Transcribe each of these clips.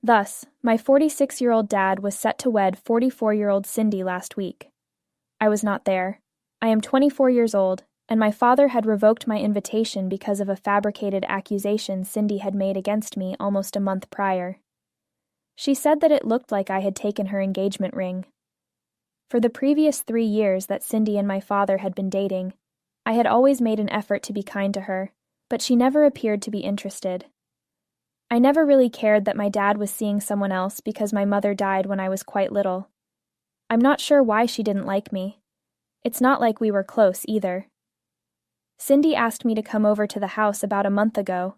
Thus, my 46-year-old dad was set to wed 44-year-old Cindy last week. I was not there. I am 24 years old, and my father had revoked my invitation because of a fabricated accusation Cindy had made against me almost a month prior. She said that it looked like I had taken her engagement ring. For the previous 3 years that Cindy and my father had been dating, I had always made an effort to be kind to her, but she never appeared to be interested. I never really cared that my dad was seeing someone else because my mother died when I was quite little. I'm not sure why she didn't like me. It's not like we were close either. Cindy asked me to come over to the house about a month ago.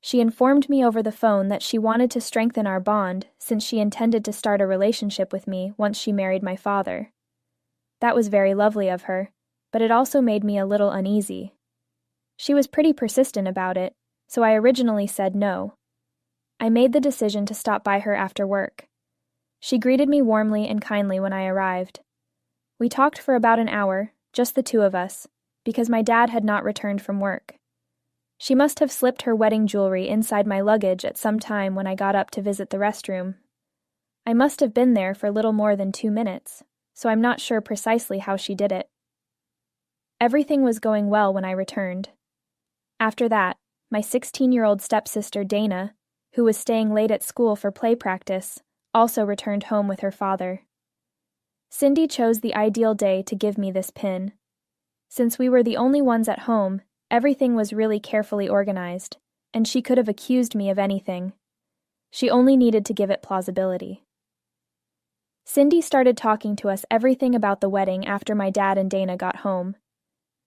She informed me over the phone that she wanted to strengthen our bond since she intended to start a relationship with me once she married my father. That was very lovely of her, but it also made me a little uneasy. She was pretty persistent about it, so I originally said no. I made the decision to stop by her after work. She greeted me warmly and kindly when I arrived. We talked for about an hour, just the two of us, because my dad had not returned from work. She must have slipped her wedding jewelry inside my luggage at some time when I got up to visit the restroom. I must have been there for little more than 2 minutes, so I'm not sure precisely how she did it. Everything was going well when I returned. After that, my 16-year-old stepsister Dana, who was staying late at school for play practice, also returned home with her father. Cindy chose the ideal day to give me this pin. Since we were the only ones at home, everything was really carefully organized, and she could have accused me of anything. She only needed to give it plausibility. Cindy started talking to us everything about the wedding after my dad and Dana got home.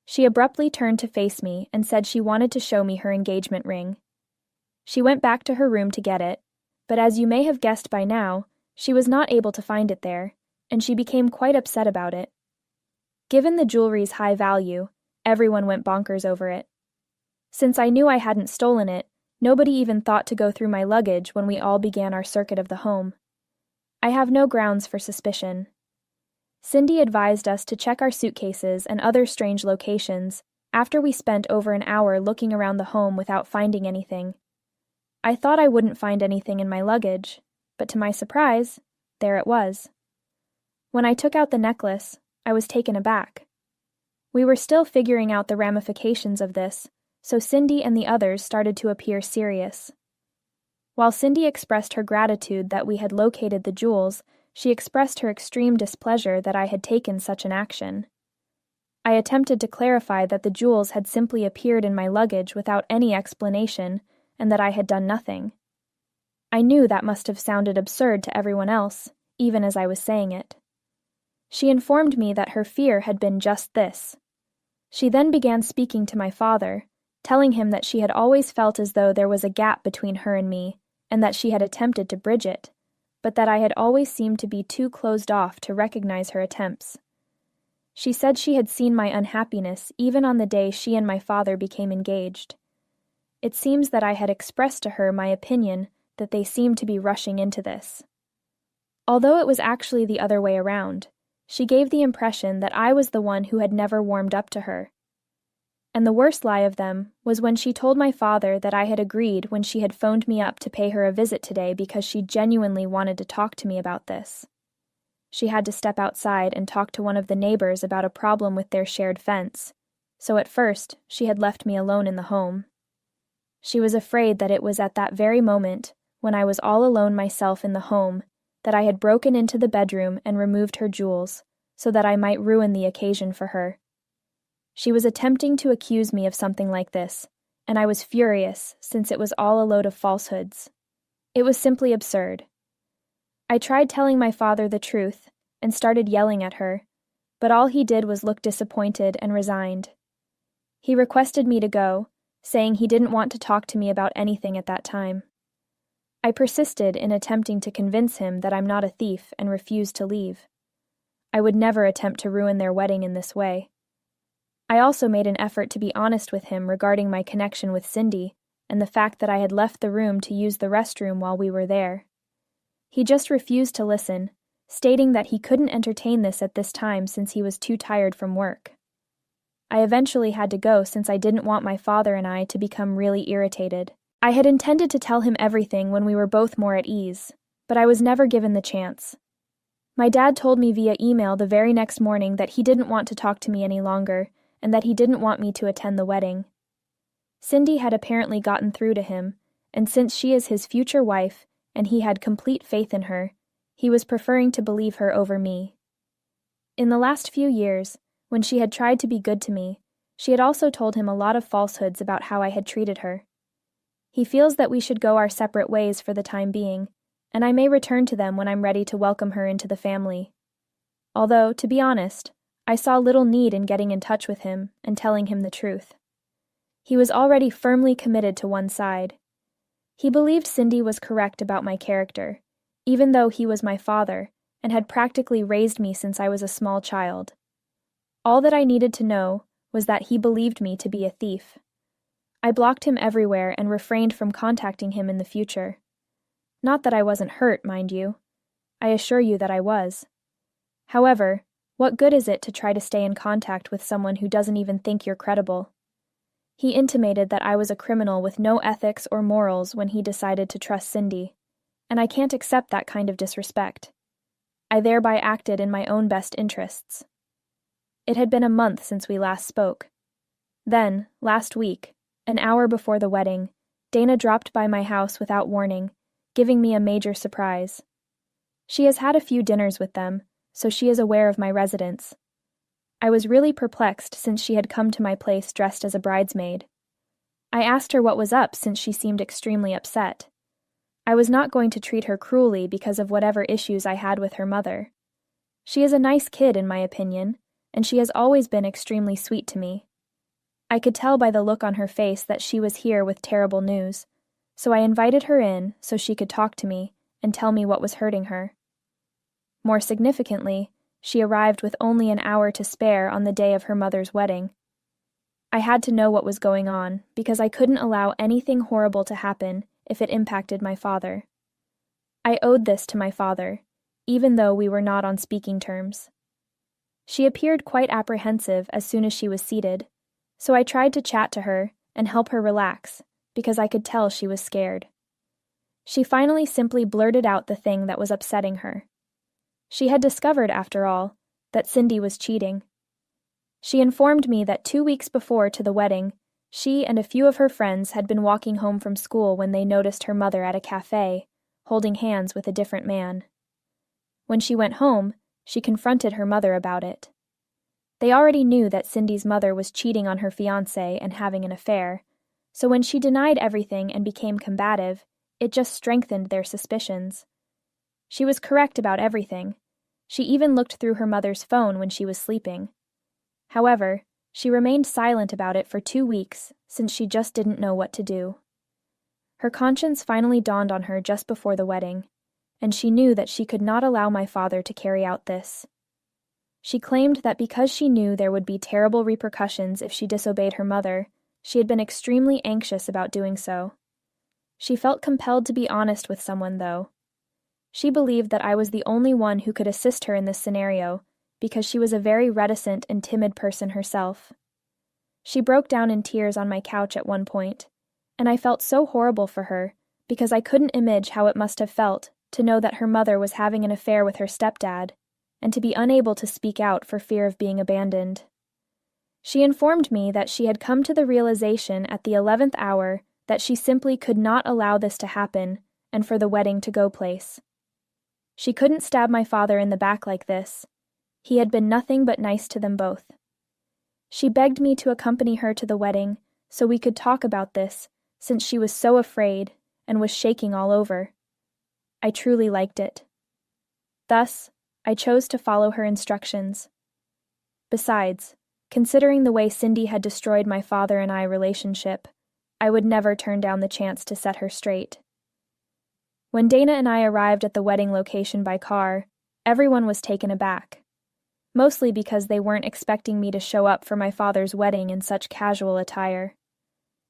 She abruptly turned to face me and said she wanted to show me her engagement ring. She went back to her room to get it, but as you may have guessed by now, she was not able to find it there, and she became quite upset about it. Given the jewelry's high value, everyone went bonkers over it. Since I knew I hadn't stolen it, nobody even thought to go through my luggage when we all began our circuit of the home. I have no grounds for suspicion. Cindy advised us to check our suitcases and other strange locations after we spent over an hour looking around the home without finding anything. I thought I wouldn't find anything in my luggage, but to my surprise, there it was. When I took out the necklace, I was taken aback. We were still figuring out the ramifications of this, so Cindy and the others started to appear serious. While Cindy expressed her gratitude that we had located the jewels, she expressed her extreme displeasure that I had taken such an action. I attempted to clarify that the jewels had simply appeared in my luggage without any explanation, and that I had done nothing. I knew that must have sounded absurd to everyone else, even as I was saying it. She informed me that her fear had been just this. She then began speaking to my father, telling him that she had always felt as though there was a gap between her and me, and that she had attempted to bridge it, but that I had always seemed to be too closed off to recognize her attempts. She said she had seen my unhappiness even on the day she and my father became engaged. It seems that I had expressed to her my opinion that they seemed to be rushing into this. Although it was actually the other way around, she gave the impression that I was the one who had never warmed up to her. And the worst lie of them was when she told my father that I had agreed when she had phoned me up to pay her a visit today because she genuinely wanted to talk to me about this. She had to step outside and talk to one of the neighbors about a problem with their shared fence, so at first she had left me alone in the home. She was afraid that it was at that very moment, when I was all alone myself in the home, that I had broken into the bedroom and removed her jewels, so that I might ruin the occasion for her. She was attempting to accuse me of something like this, and I was furious since it was all a load of falsehoods. It was simply absurd. I tried telling my father the truth and started yelling at her, but all he did was look disappointed and resigned. He requested me to go, saying he didn't want to talk to me about anything at that time. I persisted in attempting to convince him that I'm not a thief and refused to leave. I would never attempt to ruin their wedding in this way. I also made an effort to be honest with him regarding my connection with Cindy and the fact that I had left the room to use the restroom while we were there. He just refused to listen, stating that he couldn't entertain this at this time since he was too tired from work. I eventually had to go since I didn't want my father and I to become really irritated, I had intended to tell him everything when we were both more at ease, but I was never given the chance. My dad told me via email the very next morning that he didn't want to talk to me any longer, and that he didn't want me to attend the wedding. Cindy had apparently gotten through to him, and since she is his future wife, and he had complete faith in her, he was preferring to believe her over me. In the last few years, when she had tried to be good to me, she had also told him a lot of falsehoods about how I had treated her. He feels that we should go our separate ways for the time being, and I may return to them when I'm ready to welcome her into the family. Although, to be honest, I saw little need in getting in touch with him and telling him the truth. He was already firmly committed to one side. He believed Cindy was correct about my character, even though he was my father and had practically raised me since I was a small child. All that I needed to know was that he believed me to be a thief. I blocked him everywhere and refrained from contacting him in the future. Not that I wasn't hurt, mind you. I assure you that I was. However, what good is it to try to stay in contact with someone who doesn't even think you're credible? He intimated that I was a criminal with no ethics or morals when he decided to trust Cindy, and I can't accept that kind of disrespect. I thereby acted in my own best interests. It had been a month since we last spoke. Then, last week, an hour before the wedding, Dana dropped by my house without warning, giving me a major surprise. She has had a few dinners with them, so she is aware of my residence. I was really perplexed since she had come to my place dressed as a bridesmaid. I asked her what was up since she seemed extremely upset. I was not going to treat her cruelly because of whatever issues I had with her mother. She is a nice kid in my opinion, and she has always been extremely sweet to me. I could tell by the look on her face that she was here with terrible news, so I invited her in so she could talk to me and tell me what was hurting her. More significantly, she arrived with only an hour to spare on the day of her mother's wedding. I had to know what was going on because I couldn't allow anything horrible to happen if it impacted my father. I owed this to my father, even though we were not on speaking terms. She appeared quite apprehensive as soon as she was seated, so I tried to chat to her and help her relax because I could tell she was scared. She finally simply blurted out the thing that was upsetting her. She had discovered, after all, that Cindy was cheating. She informed me that 2 weeks before to the wedding, she and a few of her friends had been walking home from school when they noticed her mother at a cafe, holding hands with a different man. When she went home, she confronted her mother about it. They already knew that Cindy's mother was cheating on her fiancé and having an affair, so when she denied everything and became combative, it just strengthened their suspicions. She was correct about everything. She even looked through her mother's phone when she was sleeping. However, she remained silent about it for 2 weeks since she just didn't know what to do. Her conscience finally dawned on her just before the wedding, and she knew that she could not allow my father to carry out this. She claimed that because she knew there would be terrible repercussions if she disobeyed her mother, she had been extremely anxious about doing so. She felt compelled to be honest with someone, though. She believed that I was the only one who could assist her in this scenario, because she was a very reticent and timid person herself. She broke down in tears on my couch at one point, and I felt so horrible for her because I couldn't imagine how it must have felt to know that her mother was having an affair with her stepdad, and to be unable to speak out for fear of being abandoned. She informed me that she had come to the realization at the 11th hour that she simply could not allow this to happen and for the wedding to go place. She couldn't stab my father in the back like this. He had been nothing but nice to them both. She begged me to accompany her to the wedding so we could talk about this, since she was so afraid and was shaking all over. I truly liked it. Thus, I chose to follow her instructions. Besides, considering the way Cindy had destroyed my father and I relationship, I would never turn down the chance to set her straight. When Dana and I arrived at the wedding location by car, everyone was taken aback, mostly because they weren't expecting me to show up for my father's wedding in such casual attire.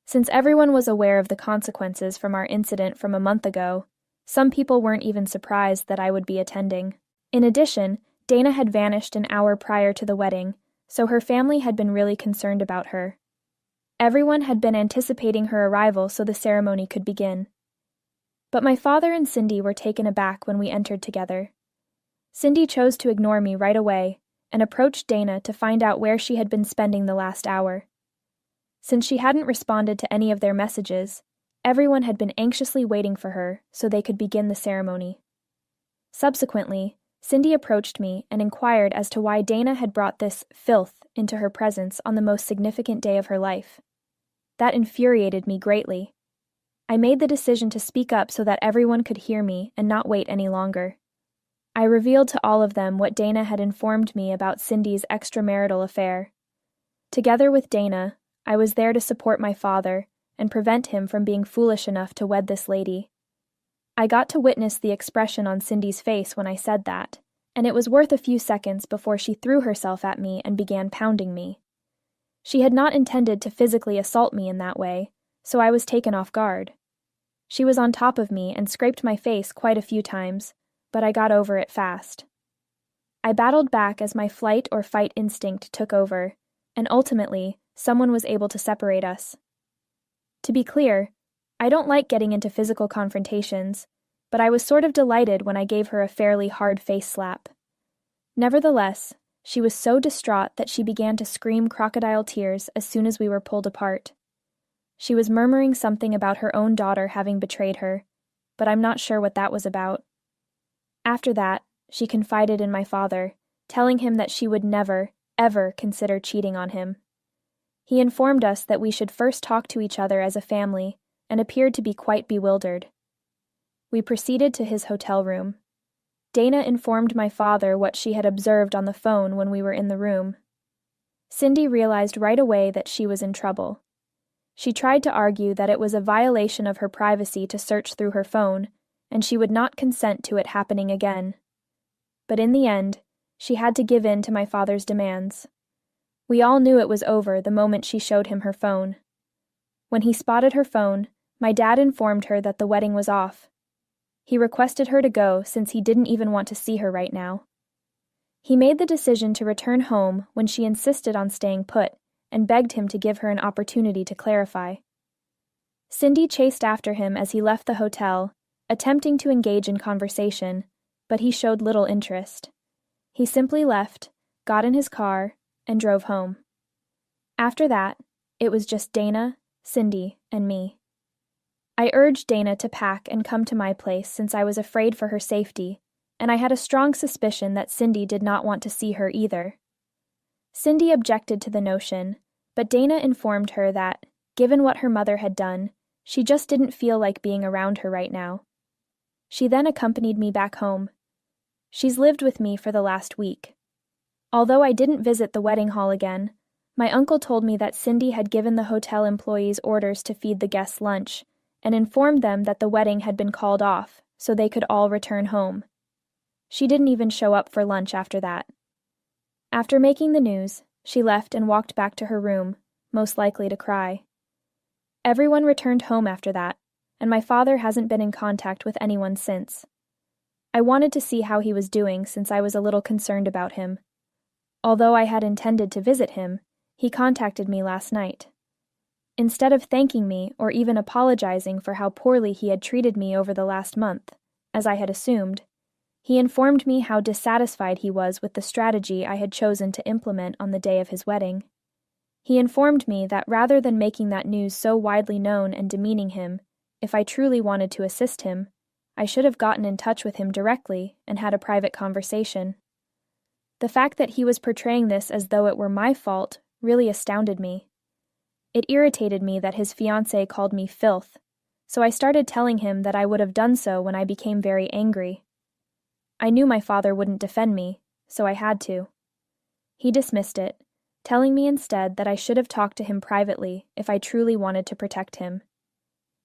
Since everyone was aware of the consequences from our incident from a month ago, some people weren't even surprised that I would be attending. In addition, Dana had vanished an hour prior to the wedding, so her family had been really concerned about her. Everyone had been anticipating her arrival so the ceremony could begin. But my father and Cindy were taken aback when we entered together. Cindy chose to ignore me right away and approached Dana to find out where she had been spending the last hour. Since she hadn't responded to any of their messages, everyone had been anxiously waiting for her so they could begin the ceremony. Subsequently, Cindy approached me and inquired as to why Dana had brought this filth into her presence on the most significant day of her life. That infuriated me greatly. I made the decision to speak up so that everyone could hear me and not wait any longer. I revealed to all of them what Dana had informed me about Cindy's extramarital affair. Together with Dana, I was there to support my father and prevent him from being foolish enough to wed this lady. I got to witness the expression on Cindy's face when I said that, and it was worth a few seconds before she threw herself at me and began pounding me. She had not intended to physically assault me in that way, so I was taken off guard. She was on top of me and scraped my face quite a few times, but I got over it fast. I battled back as my flight or fight instinct took over, and ultimately, someone was able to separate us. To be clear, I don't like getting into physical confrontations, but I was sort of delighted when I gave her a fairly hard face slap. Nevertheless, she was so distraught that she began to scream crocodile tears as soon as we were pulled apart. She was murmuring something about her own daughter having betrayed her, but I'm not sure what that was about. After that, she confided in my father, telling him that she would never, ever consider cheating on him. He informed us that we should first talk to each other as a family and appeared to be quite bewildered. We proceeded to his hotel room. Dana informed my father what she had observed on the phone when we were in the room. Cindy realized right away that she was in trouble. She tried to argue that it was a violation of her privacy to search through her phone, and she would not consent to it happening again. But in the end, she had to give in to my father's demands. We all knew it was over the moment she showed him her phone. When he spotted her phone, my dad informed her that the wedding was off. He requested her to go since he didn't even want to see her right now. He made the decision to return home when she insisted on staying put and begged him to give her an opportunity to clarify. Cindy chased after him as he left the hotel, attempting to engage in conversation, but he showed little interest. He simply left, got in his car, and drove home. After that, it was just Dana, Cindy, and me. I urged Dana to pack and come to my place since I was afraid for her safety, and I had a strong suspicion that Cindy did not want to see her either. Cindy objected to the notion, but Dana informed her that, given what her mother had done, she just didn't feel like being around her right now. She then accompanied me back home. She's lived with me for the last week. Although I didn't visit the wedding hall again, my uncle told me that Cindy had given the hotel employees orders to feed the guests lunch and informed them that the wedding had been called off so they could all return home. She didn't even show up for lunch after that. After making the news, she left and walked back to her room, most likely to cry. Everyone returned home after that, and my father hasn't been in contact with anyone since. I wanted to see how he was doing since I was a little concerned about him. Although I had intended to visit him, he contacted me last night. Instead of thanking me or even apologizing for how poorly he had treated me over the last month, as I had assumed, he informed me how dissatisfied he was with the strategy I had chosen to implement on the day of his wedding. He informed me that rather than making that news so widely known and demeaning him, if I truly wanted to assist him, I should have gotten in touch with him directly and had a private conversation. The fact that he was portraying this as though it were my fault really astounded me. It irritated me that his fiancée called me filth, so I started telling him that I would have done so when I became very angry. I knew my father wouldn't defend me, so I had to. He dismissed it, telling me instead that I should have talked to him privately if I truly wanted to protect him.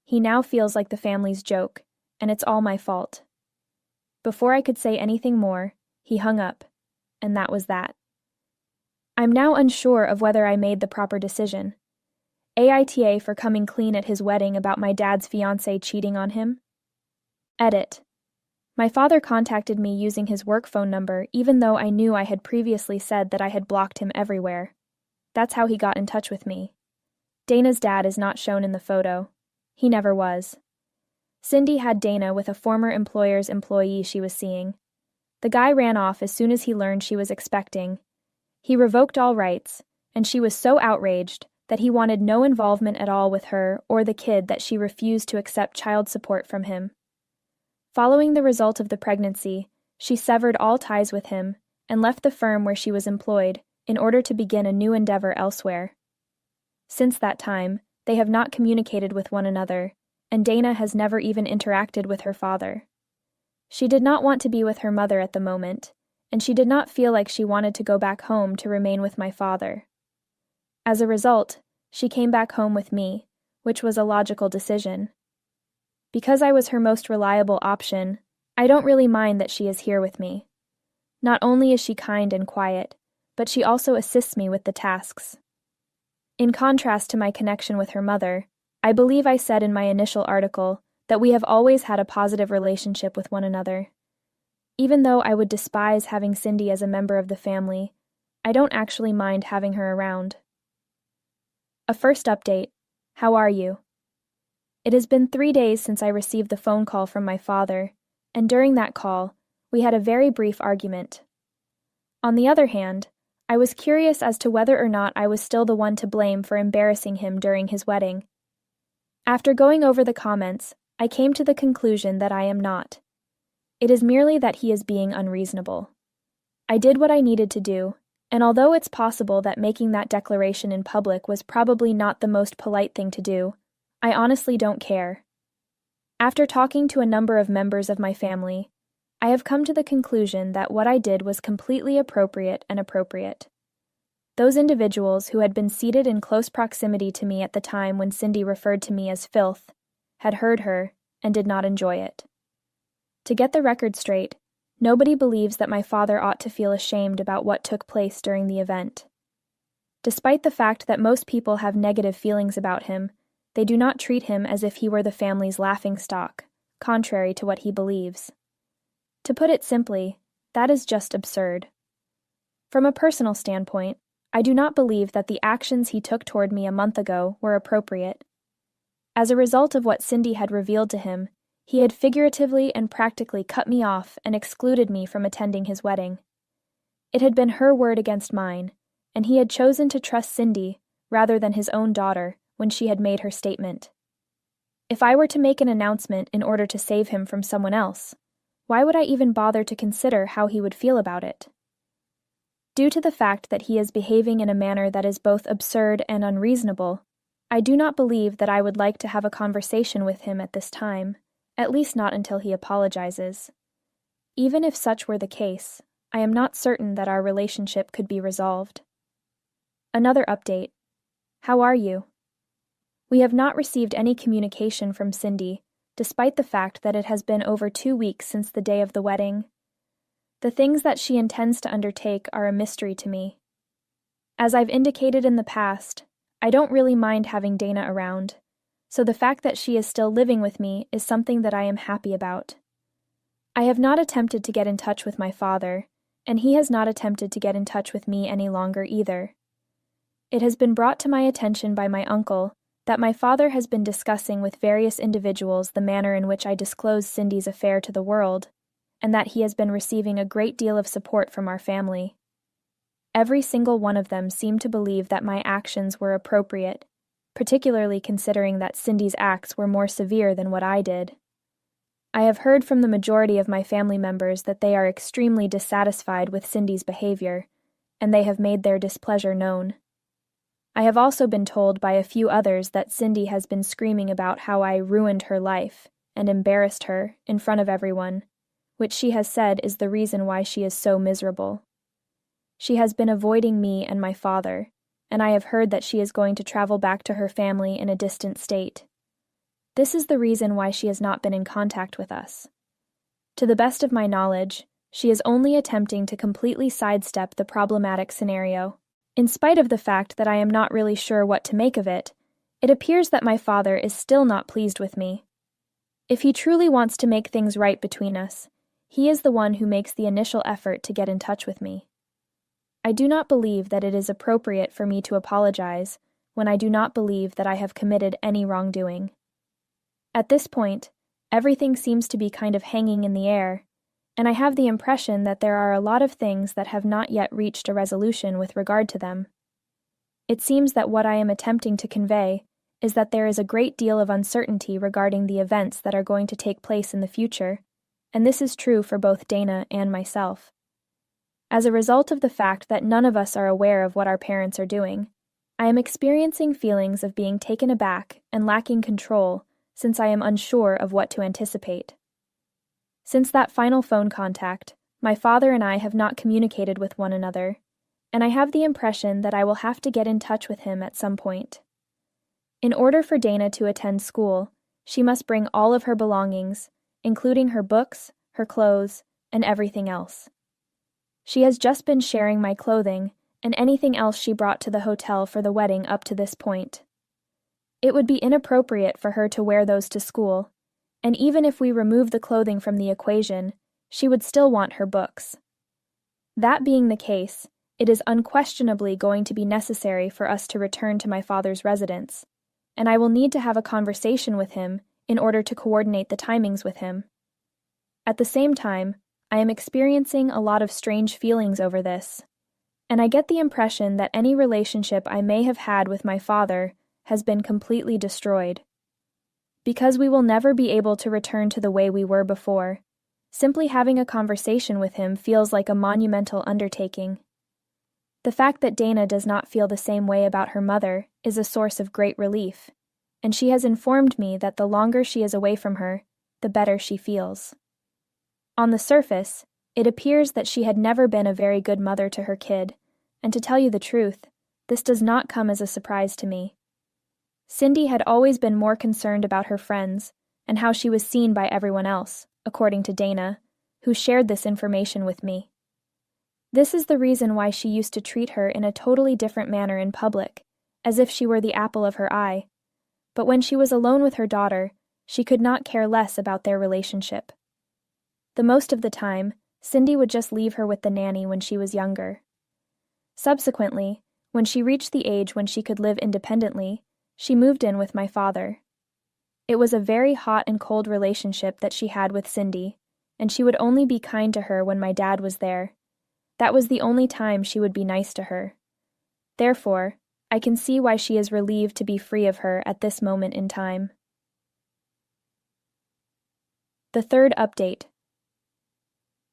He now feels like the family's joke, and it's all my fault. Before I could say anything more, he hung up, and that was that. I'm now unsure of whether I made the proper decision. AITA for coming clean at his wedding about my dad's fiancée cheating on him. Edit. My father contacted me using his work phone number even though I knew I had previously said that I had blocked him everywhere. That's how he got in touch with me. Dana's dad is not shown in the photo. He never was. Cindy had Dana with a former employer's employee she was seeing. The guy ran off as soon as he learned she was expecting. He revoked all rights, and she was so outraged that he wanted no involvement at all with her or the kid that she refused to accept child support from him. Following the result of the pregnancy, she severed all ties with him and left the firm where she was employed in order to begin a new endeavor elsewhere. Since that time, they have not communicated with one another, and Dana has never even interacted with her father. She did not want to be with her mother at the moment, and she did not feel like she wanted to go back home to remain with my father. As a result, she came back home with me, which was a logical decision. Because I was her most reliable option, I don't really mind that she is here with me. Not only is she kind and quiet, but she also assists me with the tasks. In contrast to my connection with her mother, I believe I said in my initial article that we have always had a positive relationship with one another. Even though I would despise having Cindy as a member of the family, I don't actually mind having her around. A first update. How are you? It has been 3 days since I received the phone call from my father, and during that call, we had a very brief argument. On the other hand, I was curious as to whether or not I was still the one to blame for embarrassing him during his wedding. After going over the comments, I came to the conclusion that I am not. It is merely that he is being unreasonable. I did what I needed to do, and although it's possible that making that declaration in public was probably not the most polite thing to do, I honestly don't care. After talking to a number of members of my family, I have come to the conclusion that what I did was completely appropriate and appropriate. Those individuals who had been seated in close proximity to me at the time when Cindy referred to me as filth had heard her and did not enjoy it. To get the record straight, nobody believes that my father ought to feel ashamed about what took place during the event. Despite the fact that most people have negative feelings about him, they do not treat him as if he were the family's laughingstock, contrary to what he believes. To put it simply, that is just absurd. From a personal standpoint, I do not believe that the actions he took toward me a month ago were appropriate. As a result of what Cindy had revealed to him, he had figuratively and practically cut me off and excluded me from attending his wedding. It had been her word against mine, and he had chosen to trust Cindy rather than his own daughter when she had made her statement. If I were to make an announcement in order to save him from someone else, why would I even bother to consider how he would feel about it? Due to the fact that he is behaving in a manner that is both absurd and unreasonable, I do not believe that I would like to have a conversation with him at this time, at least not until he apologizes. Even if such were the case, I am not certain that our relationship could be resolved. Another update. How are you? We have not received any communication from Cindy, despite the fact that it has been over 2 weeks since the day of the wedding. The things that she intends to undertake are a mystery to me. As I've indicated in the past, I don't really mind having Dana around, so the fact that she is still living with me is something that I am happy about. I have not attempted to get in touch with my father, and he has not attempted to get in touch with me any longer either. It has been brought to my attention by my uncle that my father has been discussing with various individuals the manner in which I disclosed Cindy's affair to the world, and that he has been receiving a great deal of support from our family. Every single one of them seemed to believe that my actions were appropriate, particularly considering that Cindy's acts were more severe than what I did. I have heard from the majority of my family members that they are extremely dissatisfied with Cindy's behavior, and they have made their displeasure known. I have also been told by a few others that Cindy has been screaming about how I ruined her life and embarrassed her in front of everyone, which she has said is the reason why she is so miserable. She has been avoiding me and my father, and I have heard that she is going to travel back to her family in a distant state. This is the reason why she has not been in contact with us. To the best of my knowledge, she is only attempting to completely sidestep the problematic scenario. In spite of the fact that I am not really sure what to make of it, it appears that my father is still not pleased with me. If he truly wants to make things right between us, he is the one who makes the initial effort to get in touch with me. I do not believe that it is appropriate for me to apologize when I do not believe that I have committed any wrongdoing. At this point, everything seems to be kind of hanging in the air, and I have the impression that there are a lot of things that have not yet reached a resolution with regard to them. It seems that what I am attempting to convey is that there is a great deal of uncertainty regarding the events that are going to take place in the future, and this is true for both Dana and myself. As a result of the fact that none of us are aware of what our parents are doing, I am experiencing feelings of being taken aback and lacking control since I am unsure of what to anticipate. Since that final phone contact, my father and I have not communicated with one another, and I have the impression that I will have to get in touch with him at some point. In order for Dana to attend school, she must bring all of her belongings, including her books, her clothes, and everything else. She has just been sharing my clothing and anything else she brought to the hotel for the wedding up to this point. It would be inappropriate for her to wear those to school, and even if we remove the clothing from the equation, she would still want her books. That being the case, it is unquestionably going to be necessary for us to return to my father's residence, and I will need to have a conversation with him in order to coordinate the timings with him. At the same time, I am experiencing a lot of strange feelings over this, and I get the impression that any relationship I may have had with my father has been completely destroyed. Because we will never be able to return to the way we were before, simply having a conversation with him feels like a monumental undertaking. The fact that Dana does not feel the same way about her mother is a source of great relief, and she has informed me that the longer she is away from her, the better she feels. On the surface, it appears that she had never been a very good mother to her kid, and to tell you the truth, this does not come as a surprise to me. Cindy had always been more concerned about her friends and how she was seen by everyone else, according to Dana, who shared this information with me. This is the reason why she used to treat her in a totally different manner in public, as if she were the apple of her eye. But when she was alone with her daughter, she could not care less about their relationship. The most of the time, Cindy would just leave her with the nanny when she was younger. Subsequently, when she reached the age when she could live independently, she moved in with my father. It was a very hot and cold relationship that she had with Cindy, and she would only be kind to her when my dad was there. That was the only time she would be nice to her. Therefore, I can see why she is relieved to be free of her at this moment in time. The third update.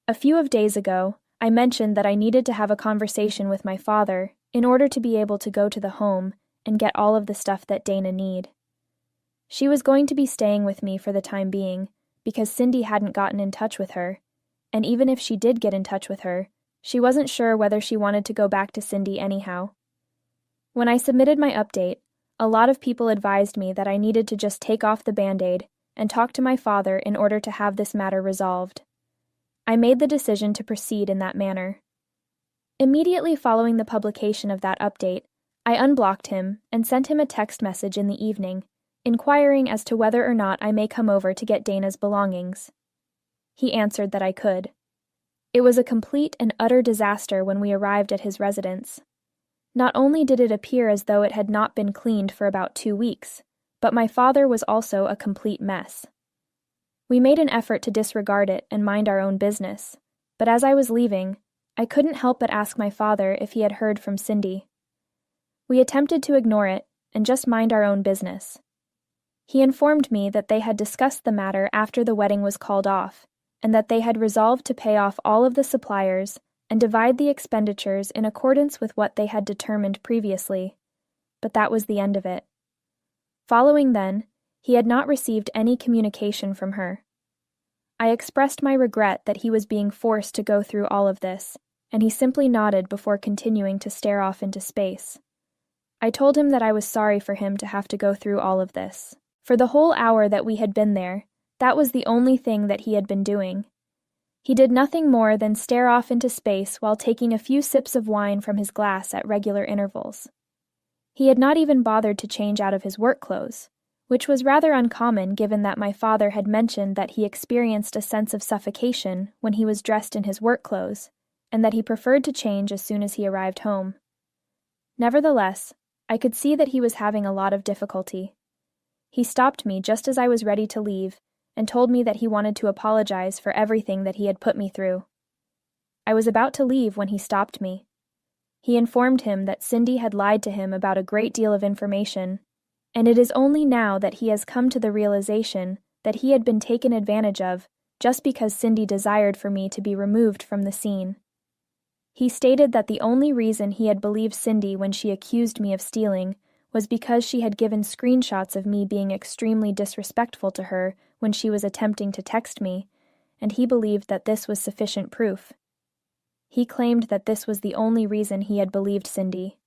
A few days ago, I mentioned that I needed to have a conversation with my father in order to be able to go to the home and get all of the stuff that Dana need. She was going to be staying with me for the time being because Cindy hadn't gotten in touch with her, and even if she did get in touch with her, she wasn't sure whether she wanted to go back to Cindy anyhow. When I submitted my update, a lot of people advised me that I needed to just take off the Band-Aid and talk to my father in order to have this matter resolved. I made the decision to proceed in that manner. Immediately following the publication of that update, I unblocked him and sent him a text message in the evening, inquiring as to whether or not I may come over to get Dana's belongings. He answered that I could. It was a complete and utter disaster when we arrived at his residence. Not only did it appear as though it had not been cleaned for about 2 weeks, but my father was also a complete mess. We made an effort to disregard it and mind our own business, but as I was leaving, I couldn't help but ask my father if he had heard from Cindy. We attempted to ignore it and just mind our own business. He informed me that they had discussed the matter after the wedding was called off, and that they had resolved to pay off all of the suppliers and divide the expenditures in accordance with what they had determined previously, but that was the end of it. Following then, he had not received any communication from her. I expressed my regret that he was being forced to go through all of this, and he simply nodded before continuing to stare off into space. I told him that I was sorry for him to have to go through all of this. For the whole hour that we had been there, that was the only thing that he had been doing. He did nothing more than stare off into space while taking a few sips of wine from his glass at regular intervals. He had not even bothered to change out of his work clothes, which was rather uncommon given that my father had mentioned that he experienced a sense of suffocation when he was dressed in his work clothes, and that he preferred to change as soon as he arrived home. Nevertheless, I could see that he was having a lot of difficulty. He stopped me just as I was ready to leave and told me that he wanted to apologize for everything that he had put me through. I was about to leave when he stopped me. He informed him that Cindy had lied to him about a great deal of information, and it is only now that he has come to the realization that he had been taken advantage of just because Cindy desired for me to be removed from the scene. He stated that the only reason he had believed Cindy when she accused me of stealing was because she had given screenshots of me being extremely disrespectful to her when she was attempting to text me, and he believed that this was sufficient proof. He claimed that this was the only reason he had believed Cindy.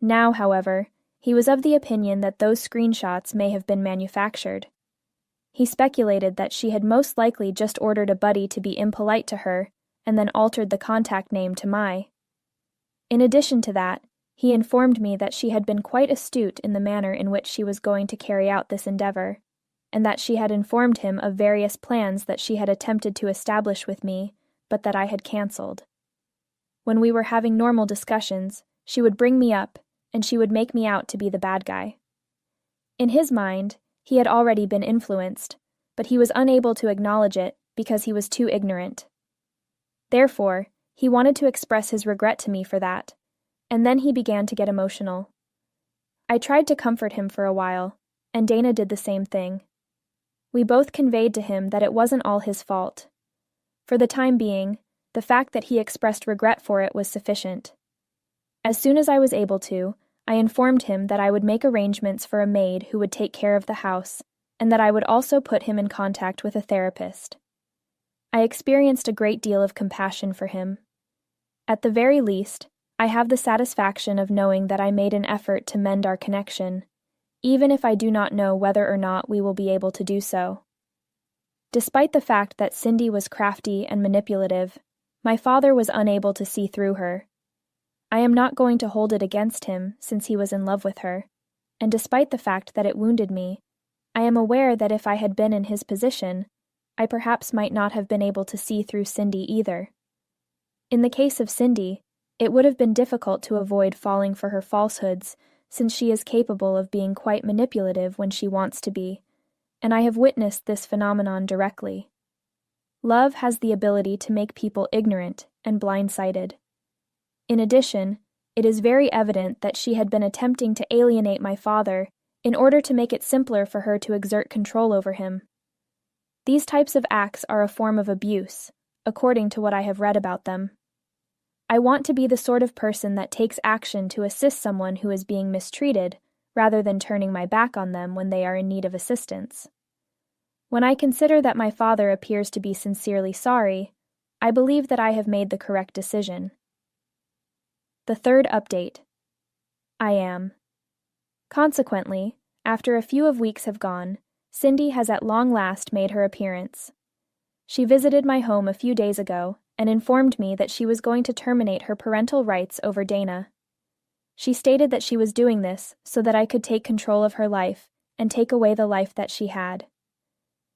Now, however, he was of the opinion that those screenshots may have been manufactured. He speculated that she had most likely just ordered a buddy to be impolite to her and then altered the contact name to Mai. In addition to that, he informed me that she had been quite astute in the manner in which she was going to carry out this endeavor, and that she had informed him of various plans that she had attempted to establish with me, but that I had cancelled. When we were having normal discussions, she would bring me up, and she would make me out to be the bad guy. In his mind, he had already been influenced, but he was unable to acknowledge it because he was too ignorant. Therefore, he wanted to express his regret to me for that, and then he began to get emotional. I tried to comfort him for a while, and Dana did the same thing. We both conveyed to him that it wasn't all his fault. For the time being, the fact that he expressed regret for it was sufficient. As soon as I was able to, I informed him that I would make arrangements for a maid who would take care of the house, and that I would also put him in contact with a therapist. I experienced a great deal of compassion for him. At the very least, I have the satisfaction of knowing that I made an effort to mend our connection, even if I do not know whether or not we will be able to do so. Despite the fact that Cindy was crafty and manipulative, my father was unable to see through her. I am not going to hold it against him since he was in love with her, and despite the fact that it wounded me, I am aware that if I had been in his position, I perhaps might not have been able to see through Cindy either. In the case of Cindy, it would have been difficult to avoid falling for her falsehoods, since she is capable of being quite manipulative when she wants to be, and I have witnessed this phenomenon directly. Love has the ability to make people ignorant and blindsided. In addition, it is very evident that she had been attempting to alienate my father in order to make it simpler for her to exert control over him. These types of acts are a form of abuse, according to what I have read about them. I want to be the sort of person that takes action to assist someone who is being mistreated, rather than turning my back on them when they are in need of assistance. When I consider that my father appears to be sincerely sorry, I believe that I have made the correct decision. The third update. I am. Consequently, after a few of weeks have gone, Cindy has at long last made her appearance. She visited my home a few days ago and informed me that she was going to terminate her parental rights over Dana. She stated that she was doing this so that I could take control of her life and take away the life that she had.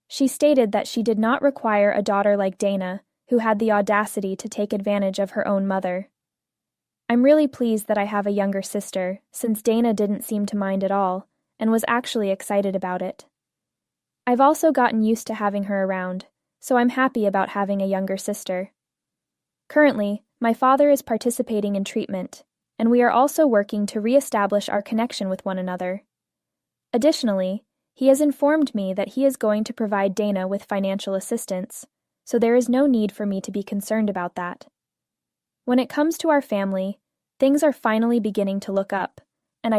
She stated that she did not require a daughter like Dana, who had the audacity to take advantage of her own mother. I'm really pleased that I have a younger sister, since Dana didn't seem to mind at all, and was actually excited about it. I've also gotten used to having her around, so I'm happy about having a younger sister. Currently, my father is participating in treatment, and we are also working to re-establish our connection with one another. Additionally, he has informed me that he is going to provide Dana with financial assistance, so there is no need for me to be concerned about that. When it comes to our family, things are finally beginning to look up.